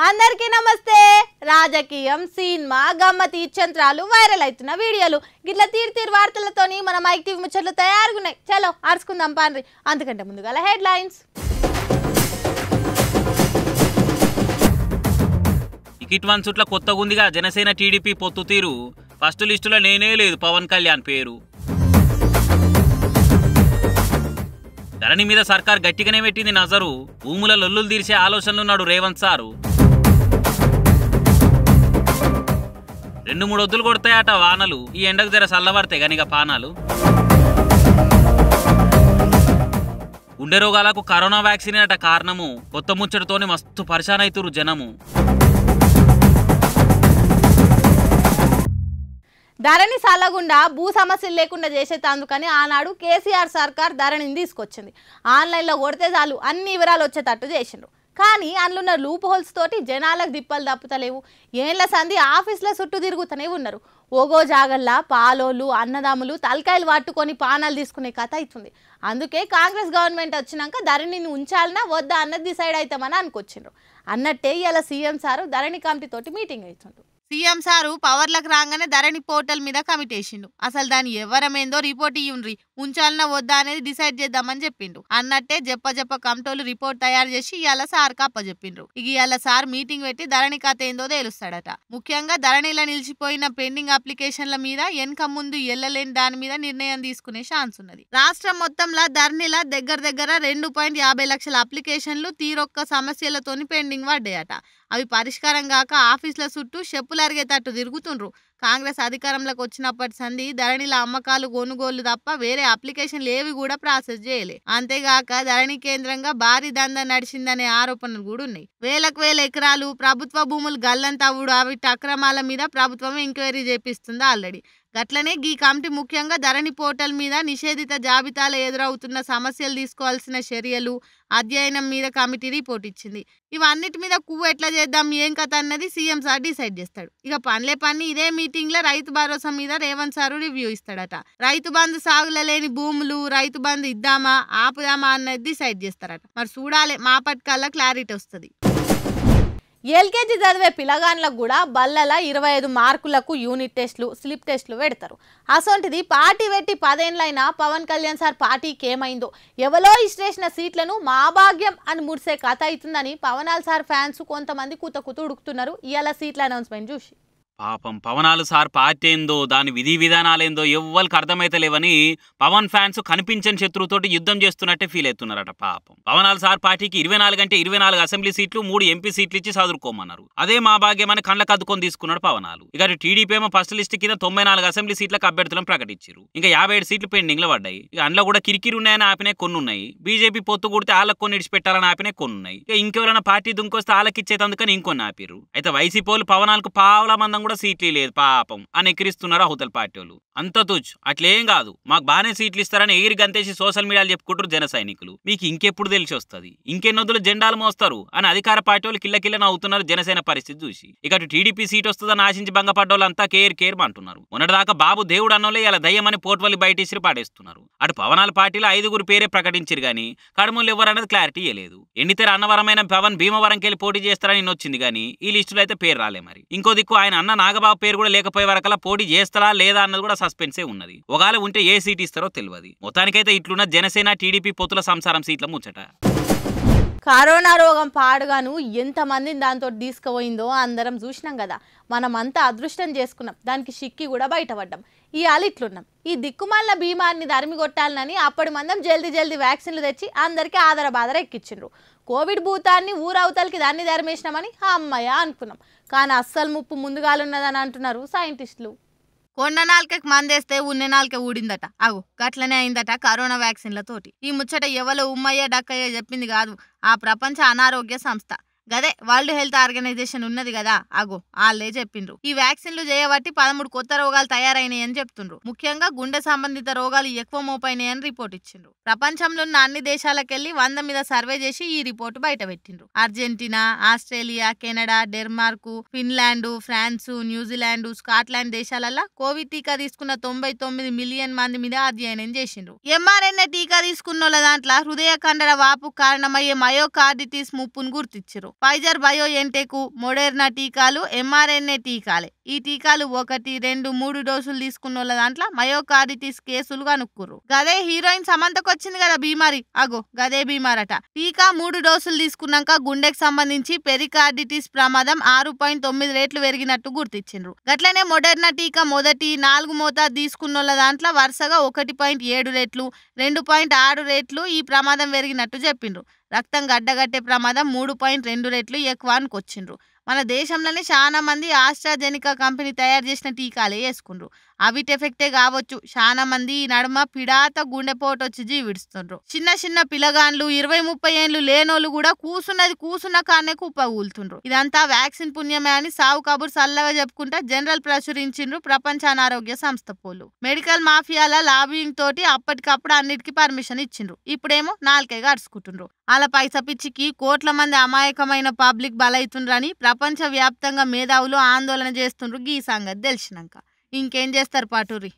అందరికీ నమస్తే. రాజకీయం, సినిమా, గమ్మతి చంత్రాలు వైరల్ అవుతున్న వీడియోలు గిట్ల తీరు వార్తలతోని మన మైక్ టీవీ ముచ్చట్లు తయారుగున్నాయి. చలో ఆర్చుకుందాం పాండ్రి. అంతకంటే ముందుగా హెడ్లైన్స్. టికెట్ వన్ చుట్ల కొత్తగా ఉందిగా జనసేన టీడీపీ పొత్తు తీరు. ఫస్ట్ లిస్టులో నేనే లేదు పవన్ కళ్యాణ్ పేరు. ధరణి మీద సర్కార్ గట్టిగానే పెట్టింది నజరు. భూముల లొల్లులు తీర్చే ఆలోచనలున్నాడు రేవంత్ సారు. 2-3 వద్దులు కొడతాయట వానలు. ఈ ఎండకు జర చల్లబడతాయి గనిగ పానాలు. గుండె రోగాలకు కరోనా వ్యాక్సిన్ అట కారణము. కొత్త ముచ్చటతోని మస్తు పరిశాన్ అవుతురు జనము. ధరణి సాలగుండా భూ సమస్యలు లేకుండా చేసేందుకని ఆనాడు కేసీఆర్ సర్కార్ ధరణిని తీసుకొచ్చింది. ఆన్లైన్లో కొడితే చాలు అన్ని వివరాలు వచ్చేటట్టు చేసిండ్రు. కానీ అందులో లూప్ హోల్స్ తోటి జనాలకు దిప్పలు తప్పుతలేవు. ఏళ్ల సంధి ఆఫీసుల చుట్టూ తిరుగుతూనే ఉన్నారు. ఓగో జాగల్లా పాలోళ్ళు అన్నదమ్ములు తలకాయలు పట్టుకొని పానాలు తీసుకునే కథ అవుతుంది. అందుకే కాంగ్రెస్ గవర్నమెంట్ వచ్చినాక ధరణిని ఉంచాలన్నా వద్దా అన్నది డిసైడ్ అవుతామని అనుకొచ్చిండ్రు. అన్నట్టే ఇలా సీఎం సారు ధరణి కమిటీ తోటి మీటింగ్ అవుతుండ్రు. సీఎం సారు పవర్లకు రాగానే ధరణి పోర్టల్ మీద కమిటీ వేసిండు. అసలు దాని ఎవరమేందో రిపోర్ట్ ఇయ్యుండ్రి, ఉంచాలన్నా వద్దా అనేది డిసైడ్ చేద్దామని చెప్పిండు. అన్నట్టే చెప్ప కమిటీలు రిపోర్ట్ తయారు చేసి ఇవాళ సార్ కప్పచెప్పిండ్రు. ఇవాళ సార్ మీటింగ్ పెట్టి ధరణి కథ ఏందో తేలుస్తాడట. ముఖ్యంగా ధరణిలో నిలిచిపోయిన పెండింగ్ అప్లికేషన్ల మీద వెనక ముందు ఎల్లలేని దాని మీద నిర్ణయం తీసుకునే ఛాన్స్ ఉన్నది. రాష్ట్రం మొత్తంలో ధరణిల దగ్గర 2.50 లక్షల అప్లికేషన్లు తీరొక్క సమస్యలతోని పెండింగ్ పడ్డాయట. అవి పరిష్కారం కాక ఆఫీసుల చుట్టూ చెప్పులు అరిగేటట్టు తిరుగుతుండ్రు. కాంగ్రెస్ అధికారంలోకి వచ్చినప్పటి సంది ధరణిల అమ్మకాలు కొనుగోళ్లు తప్ప వేరే అప్లికేషన్లు ఏవి కూడా ప్రాసెస్ చేయలే. అంతేగాక ధరణి కేంద్రంగా భారీ దందా నడిచిందనే ఆరోపణలు కూడా ఉన్నాయి. వేల ఎకరాలు ప్రభుత్వ భూములు గల్లంతవుడు అవి అక్రమాల మీద ప్రభుత్వం ఎంక్వైరీ చేపిస్తుంది ఆల్రెడీ. గట్లనే ఈ కమిటీ ముఖ్యంగా ధరణి పోర్టల్ మీద నిషేధిత జాబితాలో ఎదురవుతున్న సమస్యలు తీసుకోవాల్సిన చర్యలు అధ్యయనం మీద కమిటీ రిపోర్ట్ ఇచ్చింది. ఇవన్నిటి మీద కువ్వు ఎట్లా చేద్దాం ఏం కథ అన్నది సీఎం సార్ డిసైడ్ చేస్తాడు. ఇక పని ఇదే మీటింగ్ లో రైతు భరోసా మీద రేవంత్ సారు రివ్యూ ఇస్తాడట. రైతు బంధు సాగుల లేని భూములు రైతు బంధు ఇద్దామా ఆపుదామా అన్నది డిసైడ్ చేస్తారట. మరి చూడాలి మాపటికల్లా క్లారిటీ వస్తుంది. ఎల్కేజీ చదివే పిల్లగాన్లకు కూడా బల్లల 25 మార్కులకు యూనిట్ టెస్టులు స్లిప్ టెస్టులు పెడతారు. అసొంటిది పార్టీ పెట్టి 10 ఏళ్ళైనా పవన్ కళ్యాణ్ సార్ పార్టీకి ఏమైందో ఎవరో ఇష్టేసిన సీట్లను మా భాగ్యం అని ముడిసే కథ అవుతుందని పవనాల్ సార్ ఫ్యాన్స్ కొంతమంది కూత ఉడుకుతున్నారు ఇవాళ సీట్ల అనౌన్స్మెంట్ చూసి. పాపం పవనాలు సార్ పార్టీ ఏందో దాని విధి విధానాలేందో ఎవ్వరికి అర్థమైతలేవని పవన్ ఫ్యాన్స్ కనిపించని శత్రువుతోటి యుద్ధం చేస్తున్నట్టే ఫీల్ అవుతున్నారట. పాపం పవనాలు సార్ పార్టీకి 24 అంటే 24 అసెంబ్లీ సీట్లు 3 ఎంపీ సీట్లు ఇచ్చి చదువుకోమన్నారు. అదే మా భాగ్యం అని కళ్ళకు అద్దుకొని తీసుకున్నాడు పవనాలు. ఇక టీడీపీ ఏమో ఫస్ట్ లిస్ట్ కింద 94 అసెంబ్లీ సీట్లకు అభ్యర్థులను ప్రకటించారు. ఇంకా 57 సీట్లు పెండింగ్ లో పడ్డాయి. ఇక అందులో కూడా కిరికిరి ఉన్నాయని ఆపినాయి కొన్ని ఉన్నాయి. బీజేపీ పొత్తు కొడితే వాళ్ళకి కొన్ని ఇడిచిపెట్టాలని ఆపినాయి కొన్ని ఉన్నాయి. ఇక ఇంకెవరైనా పార్టీ దుంకొస్తే వాళ్ళకి ఇచ్చేతందుకని ఇంకొన్ని ఆపిరు. అయితే వైసీపీ వాళ్ళు పవనాలకు పావుల మందం కూడా సీట్లు లేదు పాపం అని ఎక్కిరిస్తున్నారు అవతల పార్టీ వాళ్ళు. అంత తుచ్చు అట్లేం కాదు మాకు బాగానే సీట్లు ఇస్తారని ఎగిరి గంతేసి సోషల్ మీడియాలో చెప్పుకుంటారు జన సైనికులు. మీకు ఇంకెప్పుడు తెలిసి వస్తుంది ఇంకెన్నొద్దులు జెండాలు మోస్తారు అని అధికార పార్టీ వాళ్ళు కిల్ల నవ్వుతున్నారు జనసేన పరిస్థితి చూసి. ఇక అటు టీడీపీ సీట్ వస్తుందని ఆశించి భంగపడ్డ వాళ్ళంతా కేర్ అంటున్నారు. మొన్నటిదాకా బాబు దేవుడు అన్నోలే ఇలా దయ్యమని పోర్ట్వల్లి బయటేసి పాడేస్తున్నారు. అటు పవనాల పార్టీలో 5 పేరే ప్రకటించారు కానీ కడమూలు ఎవరన్నది క్లారిటీ ఇవ్వలేదు. ఎండితేర అన్నవరమైన పవన్ భీమవరంకి వెళ్ళి పోటీ చేస్తారని వచ్చింది కానీ ఈ లిస్టులో అయితే పేరు రాలే. మరి ఇంకో దిక్కు ఆయన అన్న నాగబాబు పేరు కూడా లేకపోయే వరకల్లా పోటీ చేస్తారా లేదా అన్నది కూడా సస్పెన్సే ఉన్నది. ఒకవేళ ఉంటే ఏ సీట్ ఇస్తారో తెలియదు. మొత్తానికైతే ఇట్లున్న జనసేన టీడీపీ పొత్తుల సంసారం సీట్ల ముచ్చట. కరోనా రోగం పాడుగాను ఎంతమందిని దాంతో తీసుకుపోయిందో అందరం చూసినాం కదా. మనమంతా అదృష్టం చేసుకున్నాం, దానికి సిక్కి కూడా బయటపడ్డాం. ఈ ఇట్లున్నాం. ఈ దిక్కుమాలిన బీమారిని దరిమి కొట్టాలని అప్పటి మందం జల్దీ వ్యాక్సిన్లు తెచ్చి అందరికీ ఆదర ఎక్కించిండ్రు. కోవిడ్ భూతాన్ని ఊరవతలకి దాన్ని ధర్మేసినామని అమ్మయ్య అనుకున్నాం. కానీ అస్సలు ముప్పు ముందుగాలున్నదని అంటున్నారు సైంటిస్టులు. కొండ నాలుకకి మందేస్తే ఉన్నే నాలుక ఊడిందట. అగు గట్లనే అయిందట కరోనా వ్యాక్సిన్లతోటి. ఈ ముచ్చట ఎవలో ఉమ్మయ్య డక్కయ్య చెప్పింది కాదు, ఆ ప్రపంచ అనారోగ్య సంస్థ గదే వరల్డ్ హెల్త్ ఆర్గనైజేషన్ ఉన్నది కదా, అగో వాళ్ళే చెప్పిండ్రు. ఈ వ్యాక్సిన్లు చేయబట్టి 13 కొత్త రోగాలు తయారైనాయని చెప్తుండ్రు. ముఖ్యంగా గుండె సంబంధిత రోగాలు ఎక్కువ మోపైనాయని రిపోర్ట్ ఇచ్చిండ్రు. ప్రపంచంలో ఉన్న అన్ని దేశాలకెళ్లి 100 మీద సర్వే చేసి ఈ రిపోర్టు బయట పెట్టిండ్రు. Argentina, Australia, Canada, Denmark, Finland, France, New Zealand, Scotland దేశాలలో కోవిడ్ టీకా తీసుకున్న 99 మిలియన్ మంది మీద అధ్యయనం చేసిండ్రు. ఎంఆర్ఎన్ఏ టీకా తీసుకున్న దాంట్లో హృదయ కండర వాపు కారణమయ్యే మయోకార్డిటిస్ ముప్పును గుర్తించారు. ఫైజర్ బయోఎన్టెక్ మోడెర్నా టీకాలు mRNA టీకాలే. ఈ టీకాలు 1, 2, 3 డోసులు తీసుకున్న వాళ్ళ దాంట్లో మయోకార్డిటిస్ కేసులు కనుక్కుర్రు. గదే హీరోయిన్ సమంతకు వచ్చింది కదా బీమారి, అగో గదే బీమారట. టీకా 3 డోసులు తీసుకున్నాక గుండెకి సంబంధించి పెరికార్డిటిస్ ప్రమాదం 6.9 రెట్లు పెరిగినట్టు గుర్తించిండ్రు. గట్లనే మోడెర్నా టీకా మొదటి 4 మోతాదు తీసుకున్నోళ్ళ దాంట్లో వరుసగా 1.7 రెట్లు 2.6 రెట్లు ఈ ప్రమాదం పెరిగినట్టు చెప్పిండ్రు. రక్తం గడ్డగట్టే ప్రమాదం 3.2 రెట్లు ఎక్కువ అనుకొచ్చిండ్రు. మన దేశంలోనే చాలా మంది ఆస్ట్రాజెనికా కంపెనీ తయారు చేసిన టీకాలే వేసుకుండ్రు. అవిటి ఎఫెక్టే కావచ్చు చాలా మంది ఈ నడుమ పిడాత గుండెపోటు వచ్చి జీవిడుస్తుండ్రు. చిన్న పిల్లగాన్లు 20-30 ఏళ్ళు లేనోళ్ళు కూడా కూసున్న కానే కుప్పగూలుతుండ్రు. ఇదంతా వ్యాక్సిన్ పుణ్యమే అని సావు కబుర్ సల్లగా చెప్పుకుంటా జనరల్ ప్రచురించిండ్రు ప్రపంచ అనారోగ్య సంస్థ పోలు. మెడికల్ మాఫియాల లాబింగ్ తోటి అప్పటికప్పుడు అన్నిటికీ పర్మిషన్ ఇచ్చిండ్రు. ఇప్పుడేమో నాలుకైగా అరుచుకుంటుండ్రు. అలా పైసా పిచ్చికి కోట్ల మంది అమాయకమైన పబ్లిక్ బలైతుండ్రని ప్రపంచ వ్యాప్తంగా మేధావులు ఆందోళన చేస్తుండ్రు. ఈ సంగతి తెలిసినాక ఇంకేం చేస్తారు పాటూరి.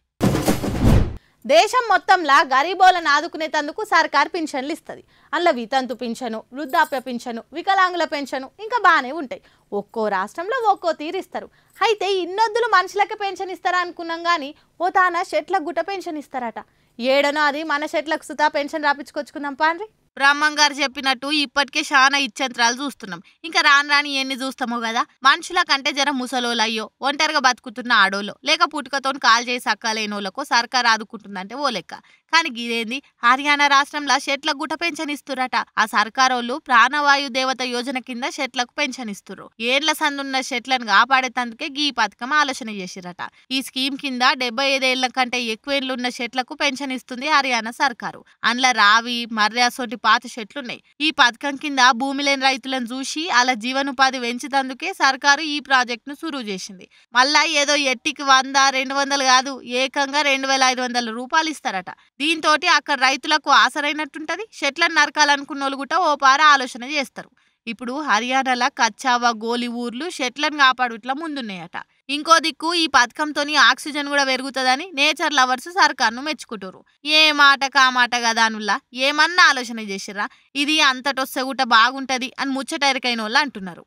దేశం మొత్తంలా గరీబోలను ఆదుకునేందుకు సర్కార్ పింఛన్లు ఇస్తుంది. అందులో వితంతు పింఛను, వృద్ధాప్య పింఛను, వికలాంగుల పెన్షను ఇంకా బాగానే ఉంటాయి. ఒక్కో రాష్ట్రంలో ఒక్కో తీరిస్తారు. అయితే ఇన్నొద్దులు మనుషులకే పెన్షన్ ఇస్తారా అనుకున్నాం కానీ ఓ తాన చెట్లకు గుట్ట పెన్షన్ ఇస్తారట. ఏడనో అది మన చెట్లకు సుతా పెన్షన్ రాపించుకొచ్చుకుందాం పాండ్రి. బ్రహ్మం గారు చెప్పినట్టు ఇప్పటికే చాలా ఇచ్చంత్రాలు చూస్తున్నాం. ఇంకా రాని ఎన్ని చూస్తామో కదా. మనుషుల కంటే జర ముసలోళ్ళు అయ్యో ఒంటరిగా బతుకుతున్న ఆడోళ్ళు లేక పుట్టుకతో కాల్ చేసి అక్కలేనోళ్ళకు సర్కార్ ఆదుకుంటుందంటే ఓ లెక్క. కానీ గిదేంది హర్యానా రాష్ట్రంలో చెట్లకు గుట్ట పెన్షన్ ఇస్తురట. ఆ సర్కారోళ్ళు ప్రాణవాయు దేవత యోజన కింద చెట్లకు పెన్షన్ ఇస్తుర్రు. ఏళ్ల సందున్న చెట్లను కాపాడేందుకే ఈ పథకం ఆలోచన చేసిరట. ఈ స్కీమ్ కింద 75 ఏళ్ల కంటే ఎక్కువ ఏళ్లున్న చెట్లకు పెన్షన్ ఇస్తుంది హర్యానా సర్కారు. అందులో రావి మర్యాసోటి పాత చెట్లున్నాయి. ఈ పథకం కింద భూమి లేని రైతులను చూసి అలా జీవనోపాధి పెంచేందుకే సర్కారు ఈ ప్రాజెక్ట్ ను సురువు చేసింది. మళ్ళా ఏదో ఎట్టికి 100-200 కాదు ఏకంగా 2500 రూపాయలు ఇస్తారట. దీంతో అక్కడ రైతులకు ఆసరైనట్టుంటది. చెట్లను నరకాలనుకున్న వాళ్ళు కూడా ఓ పార ఆలోచన చేస్తారు. ఇప్పుడు హర్యానాలో కచ్చావా గోలి ఊర్లు చెట్లను కాపాడుట్లా ముందున్నాయట. ఇంకో దిక్కు ఈ పథకంతో ఆక్సిజన్ కూడా పెరుగుతుందని నేచర్ లవర్స్ సర్కార్ను మెచ్చుకుంటారు. ఏ మాట కామాట కదా అనుల్లా ఏమన్నా ఆలోచన చేసిర్రా? ఇది అంతటొస్తే కూడా బాగుంటది అని ముచ్చటైరకైన వాళ్ళు అంటున్నారు.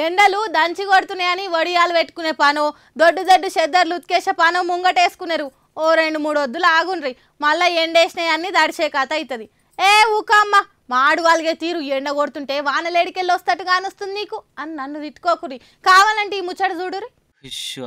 ఎండలు దంచి కొడుతున్నాయని వడియాలు పెట్టుకునే పానో దొడ్డు చెద్దర్లు ఉతికేసే పానో ముంగటేసుకున్నారు. ఓ 2-3 వద్దులు ఆగుండ్రి మళ్ళా ఎండేసినాయన్ని దడిచే కథ అవుతుంది. ఏ ఊకమ్మ మాడు వాళ్ళగే తీరు ఎండ కొడుతుంటే వానలేడికెళ్ళి వస్తట్టు కానొస్తుంది నీకు అని నన్ను తిట్టుకోకురి. కావాలంటే ఈ ముచ్చట చూడురి.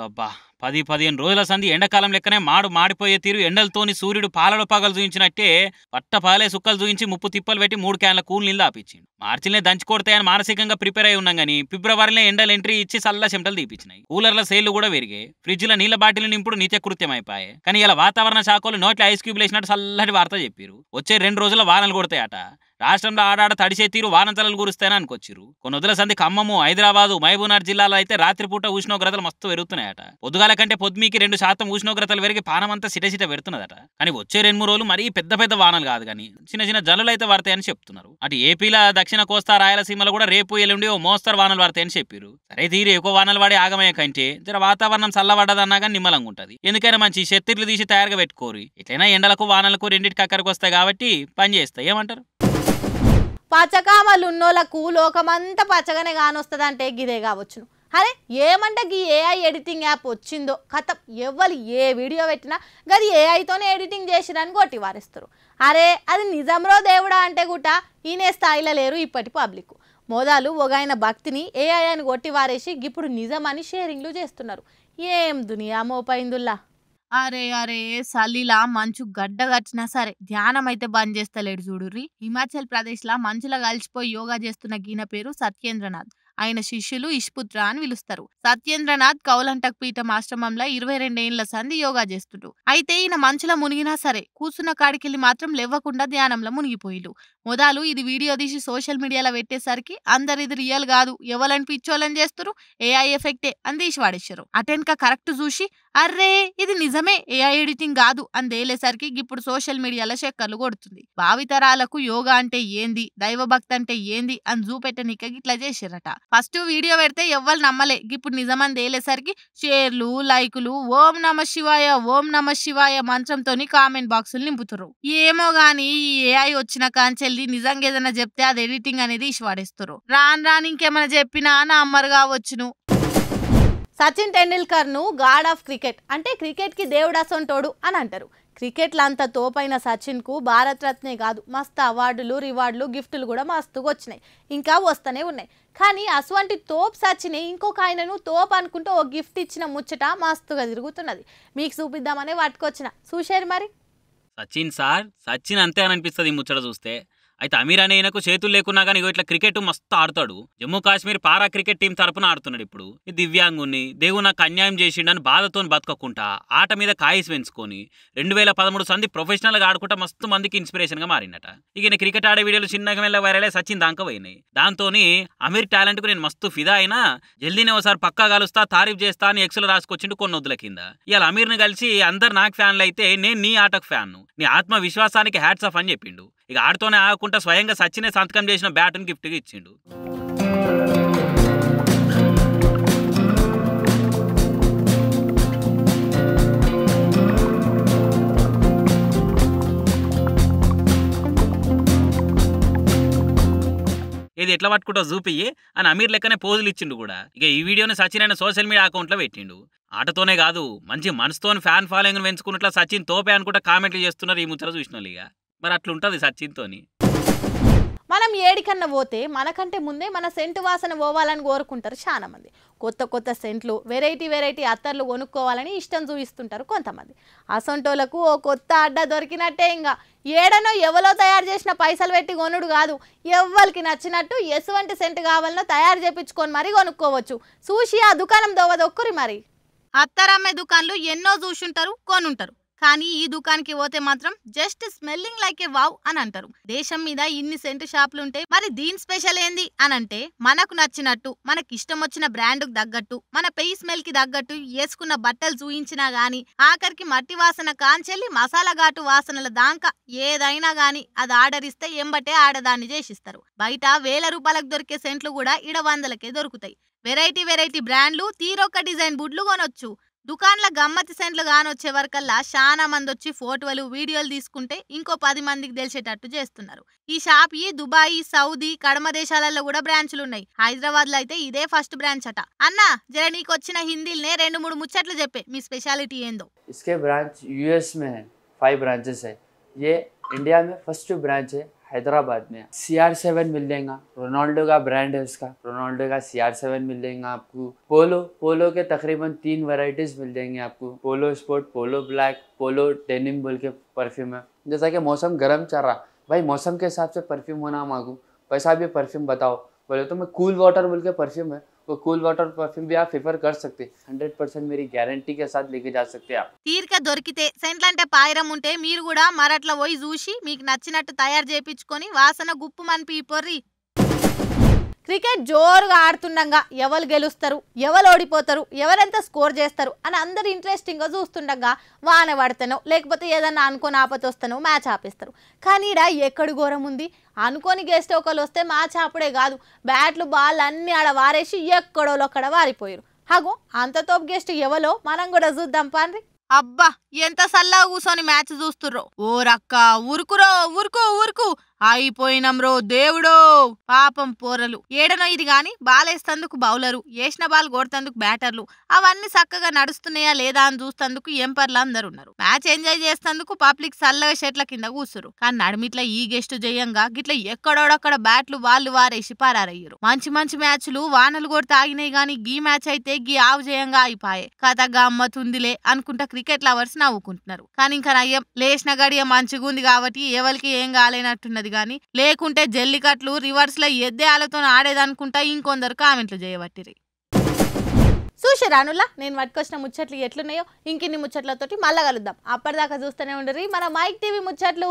అబ్బా 10-15 రోజుల సంధి ఎండాకాలం లెక్కనే మాడిపోయే తీరు ఎండలతోని సూర్యుడు పాలలో పగలు చూయించినట్టే పట్ట పాలే సుక్కలు చూయించి 30 తిప్పలు పెట్టి 3 క్యాన్ల కూల్ నీళ్ళు ఆపించిండు. మార్చిలనే దంచి కొడతాయని మానసికంగా ప్రిపేర్ అయి ఉన్నాం కానీ ఫిబ్రవరిలో ఎండలు ఎంట్రీ ఇచ్చి చల్ల చెమటలు తీపించినాయి. కూలర్ల సేళ్లు కూడా పెరిగాయి. ఫ్రిడ్జ్ల నీళ్ళ బాటిల్ నింపుడు నిత్యకృత్యం అయిపోయాయి. కానీ ఇలా వాతావరణ శాఖలు నోట్లో ఐస్ క్యూబ్లు వేసినట్టు చల్లటి వార్త చెప్పారు. వచ్చే 2 రోజుల వానలు కొడతాయట. రాష్ట్రంలో ఆడాడ తడిసే తీరు వానంతలు కురుస్తాయని అనుకొచ్చిరు. కొన్ని వదుల సంధి ఖమ్మము, హైదరాబాదు, మహబూబ్నగర్ జిల్లాలో అయితే రాత్రిపూట ఉష్ణోగ్రతలు మస్తు పెరుగుతున్నాయట. పొద్దుగాల కంటే పొద్దుమీకి 2% ఉష్ణోగ్రతలు పెరిగి పానమంతా సిట పెడుతున్నదట. కానీ వచ్చే 2-3 రోజులు మరీ పెద్ద వానలు కాదు కానీ చిన్న జల్లులు అయితే పడతాయని చెప్తున్నారు. అటు ఏపీలో దక్షిణ కోస్తా రాయలసీమలో కూడా రేపు ఎల్లుండి ఓ మోస్తరు వానలు పడతాయని చెప్పారు. సరే తీరు ఎక్కువ వానలు పడి ఆగమయ్యే కంటే జర వాతావరణం చల్లబడ్డదన్నా కానీ నిమ్మలంగా ఉంటది. ఎందుకైనా మంచి చెత్తిర్లు తీసి తయారుగా పెట్టుకోరు. ఎట్లయినా ఎండలకు వానలకు రెండింటికి అక్కడికి వస్తాయి కాబట్టి పని చేస్తాయి. ఏమంటారు? పచ్చకామలు ఉన్నోళ్ళకు లోకమంతా పచ్చగానే కానొస్తుందంటే గిదే కావచ్చును. అరే ఏమంటే గీ ఏఐ ఎడిటింగ్ యాప్ వచ్చిందో కథ ఎవ్వరు ఏ వీడియో పెట్టినా గది ఏఐతోనే ఎడిటింగ్ చేసిరని కొట్టి వారేస్తారు. అరే అది నిజంరో దేవుడా అంటే కూడా ఈయనే స్థాయిలో లేరు ఇప్పటి పబ్లిక్. మోదాలు ఒగాయన భక్తిని ఏఐ అని కొట్టి వారేసి ఇప్పుడు నిజమని షేరింగ్లు చేస్తున్నారు. ఏం దునియా మోపైందుల్లా. అరే సల్లిలా మంచు గడ్డ కట్టినా సరే ధ్యానం అయితే బంద్ చేస్తలేడు చూడుర్రి. హిమాచల్ ప్రదేశ్ లా మంచులా కలిసిపోయి యోగా చేస్తున్న గీన పేరు సత్యేంద్రనాథ్. ఆయన శిష్యులు ఇష్పుత్ర అని పిలుస్తారు. సత్యేంద్రనాథ్ కౌలంటక్ పీఠం ఆశ్రమంలో 22 ఏళ్ల సంధి యోగా చేస్తుండు. అయితే ఈయన మంచులో మునిగినా సరే కూర్చున్న కాడికెళ్ళి మాత్రం లేవ్వకుండా ధ్యానంలో మునిగిపోయిడు. మొదలు ఇది వీడియో తీసి సోషల్ మీడియాలో పెట్టేసరికి అందరు ఇది రియల్ కాదు ఎవరని పిచ్చోళ్ళని చేస్తారు ఏఐ ఎఫెక్టే అని తీసి వాడేశారు. అటెన్క కరెక్ట్ చూసి అర్రే ఇది నిజమే ఏఐ ఎడిటింగ్ కాదు అని తేలేసరికి ఇప్పుడు సోషల్ మీడియాలో చక్కర్లు కొడుతుంది. భావితరాలకు యోగా అంటే ఏంది, దైవభక్తి అంటే ఏంది అని చూపెట్టనిక ఇట్లా చేసిరట. ఫస్ట్ వీడియో పెడితే ఎవ్వరు నమ్మలే, ఇప్పుడు నిజమని తేలేసరికి షేర్లు, లైకులు, ఓం నమ శివాయ మంత్రంతోని కామెంట్ బాక్సులు నింపుతారు. ఏమో గాని ఈ ఏఐ వచ్చిన కాంచెల్లి నిజంగా ఏదైనా చెప్తే అది ఎడిటింగ్ అనేది ఇష్టపడేస్తారు. రాను ఇంకేమైనా చెప్పినా నమ్మరు కావచ్చును. సచిన్ టెండూల్కర్ ను గాడ్ ఆఫ్ క్రికెట్ అంటే క్రికెట్ కి దేవుడు అసొంటోడు అని అంటారు. క్రికెట్లో అంత తోపైన సచిన్ కు భారత్ రత్నే కాదు మస్తు అవార్డులు, రివార్డులు, గిఫ్టులు కూడా మస్తుగా వచ్చినాయి, ఇంకా వస్తూనే ఉన్నాయి. కానీ అటువంటి తోప్ సచిన్ ఇంకొక ఆయనను తోప్ అనుకుంటూ ఓ గిఫ్ట్ ఇచ్చిన ముచ్చట మస్తుగా తిరుగుతున్నది. మీకు చూపిద్దామనే పట్టుకొచ్చిన చూశారు మరి. సచిన్ అంతే అని అనిపిస్తుంది ఈ ముచ్చట చూస్తే. అయితే అమీర్ అనే ఈయనకు చేతులు లేకున్నా కానీ ఇట్లా క్రికెట్ మస్తు ఆడతాడు. జమ్మూ కాశ్మీర్ పారా క్రికెట్ టీం తరపున ఆడుతున్నాడు. ఇప్పుడు ఈ దివ్యాంగుని దేవుడు నాకు అన్యాయం చేసిండని బాధతో బతకకుండా ఆట మీద కాయిస్ పెంచుకొని 2013 సంది ప్రొఫెషనల్ గా ఆడుకుంటా మస్తు మందికి ఇన్స్పిరేషన్ గా మారినట. ఇక క్రికెట్ ఆడే వీడియోలు చిన్నగా మెల్ల వైరలే సచిన్ దాకా పోయినాయి. దాంతో అమీర్ టాలెంట్ కు నేను మస్తు ఫిదా అయినా, జల్దీనే ఒకసారి పక్కా కలుస్తా, తారీఫ్ చేస్తా అని ఎక్స్లో రాసుకొచ్చిండు కొన్ని వద్దుల కింద. ఇవాళ అమీర్ని కలిసి అందరు నాకు ఫ్యాన్లు అయితే నేను నీ ఆటకు ఫ్యాన్, నీ ఆత్మవిశ్వాసానికి హ్యాట్స్ ఆఫ్ అని చెప్పిండు. ఇక ఆడుతూనే ఆగకుండా స్వయంగా సచినే సంతకం చేసిన బ్యాట్ని గిఫ్ట్గా ఇచ్చిండు. ఇది ఎట్లా పట్టుకుంటా చూపియ్యి అని అమీర్ లెక్కనే పోజులు ఇచ్చిండు కూడా. ఇక ఈ వీడియోని సచిన్ అయిన సోషల్ మీడియా అకౌంట్లో పెట్టిండు. ఆటతోనే కాదు మంచి మనసుతోని ఫ్యాన్ ఫాలోయింగ్ పెంచుకున్నట్లా సచిన్ తోపే అనుకుంటా కామెంట్లు చేస్తున్నారు ఈ ముచ్చట చూసిన వాళ్ళు. ఇక మరి అట్లుంటుంది సచిన్తోని. మనం ఏడికన్నా పోతే మనకంటే ముందే మన సెంటు వాసన పోవాలని కోరుకుంటారు చాలా మంది. కొత్త సెంట్లు, వెరైటీ అత్తర్లు కొనుక్కోవాలని ఇష్టం చూపిస్తుంటారు కొంతమంది. అసొంటోళ్లకు ఓ కొత్త అడ్డ దొరికినట్టే. ఇంకా ఏడనో ఎవరో తయారు చేసిన పైసలు పెట్టి కొనుడు కాదు, ఎవ్వరికి నచ్చినట్టు ఎటువంటి సెంటు కావాలనో తయారు చేపించుకొని మరి కొనుక్కోవచ్చు. చూసి ఆ దుకాణం దొక్కరి మరి. అత్తరమ్మే దుకాన్లు ఎన్నో చూసుంటారు, కొనుంటారు. కానీ ఈ దుకాణానికి పోతే మాత్రం జస్ట్ స్మెల్లింగ్ లైక్ ఏ వావ్ అని అంటారు. దేశం మీద ఇన్ని సెంటు షాపులు ఉంటే మరి దీని స్పెషల్ ఏంది అని అంటే, మనకు నచ్చినట్టు మనకి ఇష్టం వచ్చిన బ్రాండ్కు తగ్గట్టు మన పెయి స్మెల్ కి తగ్గట్టు వేసుకున్న బట్టలు చూయించినా గానీ, ఆఖరికి మట్టి వాసన కాంచెల్లి మసాలా ఘాటు వాసనల దాకా ఏదైనా గానీ అది ఆర్డర్ ఇస్తే ఎంబటే ఆడదాన్ని చేసిస్తారు. బయట 1000 రూపాయలకు దొరికే సెంట్లు కూడా ఇడ 100లకే దొరుకుతాయి. వెరైటీ బ్రాండ్లు, తీరొక్క డిజైన్ బుడ్లు కొనొచ్చు. దుకాన్ల గమ్మతి సెంట్లు కానొచ్చే వరకల్లా చాలా మంది వచ్చి ఫోటోలు, వీడియోలు తీసుకుంటే ఇంకో 10 మందికి తెలిసేటట్టు చేస్తున్నారు. ఈ షాప్ దుబాయ్, సౌదీ, కడమ దేశాలలో కూడా బ్రాంచ్లు ఉన్నాయి. హైదరాబాద్ లో అయితే ఇదే ఫస్ట్ బ్రాంచ్ అట. అన్న జర నీకు వచ్చిన హిందీలనే 2-3 ముచ్చట్లు చెప్పే మీ స్పెషాలిటీ ఏందో. इसके ब्रांच यूएस में है, 5 ब्रांचेस है. ये इंडिया में फर्स्ट ब्रांच है हैदराबाद में. CR7 मिल जाएगा, रोनाल्डो का ब्रांड है उसका, रोनाल्डो का CR7 मिल जाएगा आपको. पोलो के तकरीबन 3 वैरायटीज मिल जाएंगे आपको. पोलो स्पोर्ट, पोलो ब्लैक, पोलो डेनिम बोल के परफ्यूम है. जैसा कि मौसम गर्म चल रहा, भाई मौसम के हिसाब से परफ्यूम होना मांगू, वैसा भी परफ्यूम बताओ. बोले तो मैं कूल वाटर बोल के परफ्यूम है, वो कूल वाटर परफ्यूम भी आप प्रिफर कर सकते. 100% मेरी गारंटी के साथ लेके जा सकते आप. తీరిక దొరికితే సెంట్లంటే పాయిరం ఉంటే మీరు కూడా మరట్ల పోయి చూసి మీకు నచ్చినట్టు తయారు చేయించుకొని వాసన గుప్పు మనిపి పొర్రి. క్రికెట్ జోరుగా ఆడుతుండగా ఎవరు గెలుస్తారు, ఎవరు ఓడిపోతారు, ఎవరెంత స్కోర్ చేస్తారు అని అందరు ఇంట్రెస్టింగ్గా చూస్తుండగా వాన పడతానో లేకపోతే ఏదన్నా అనుకోని ఆపతొస్తానో మ్యాచ్ ఆపేస్తారు. కానీ ఈడ ఎక్కడి ఘోరం ఉంది. అనుకోని గెస్ట్ ఒకళ్ళు వస్తే మ్యాచ్ ఆపడే కాదు, బ్యాట్లు బాల్ అన్నీ ఆడ వారేసి ఎక్కడోళ్ళొక్కడ వారిపోయారు. హగో అంత తోపు గెస్ట్ ఎవలో మనం కూడా చూద్దాం పాండ్రి. అబ్బా ఎంత సల్లా కూసోని మ్యాచ్ చూస్తుర్రో. ఓ రక్క ఉరుకురో ఉరుకు అయిపోయినం రో దేవుడో. పాపం పోరలు ఏడనో ఇది గాని బాలేస్తందుకు బౌలరు, వేసిన బాల్ కొడుతందుకు బ్యాటర్లు అవన్నీ చక్కగా నడుస్తున్నాయా లేదా అని చూస్తందుకు ఎంపర్లు అందరు ఉన్నారు. మ్యాచ్ ఎంజాయ్ చేస్తందుకు పబ్లిక్ సల్లగా షెట్ల కింద కూసురు. కానీ నడిమిట్లా ఈ గెస్ట్ జయంగా గిట్ల ఎక్కడోడక్కడ బ్యాట్లు వాళ్ళు వారేసి పారయ్యారు. మంచి మ్యాచ్లు వానలు కొడితే ఆగినాయి గాని గీ మ్యాచ్ అయితే గీ ఆవు జయంగా అయిపోయే. కథ గమ్మతుందిలే అనుకుంటా క్రికెట్ లవర్స్ నవ్వుకుంటున్నారు. కానీ ఇంకా నయ్యం లేచిన గడియ మంచిగుంది కాబట్టి ఎవరికి ఏం కాలేనట్టున్నది. గాని లేకుంటే జల్లికట్లు రివర్స్ లో ఎద్దేలతో ఆడేదనుకుంటా ఇంకొందరు కామెంట్లు చేయబట్టిరి. చూసిరానులా నేను పట్టుకొచ్చిన ముచ్చట్లు ఎట్లున్నాయో ఇంకిన్ని ముచ్చట్లతోటి మళ్ళా కలుద్దాం. అప్పటిదాకా చూస్తూనే ఉండరు మన మైక్ టీవీ ముచ్చట్లు.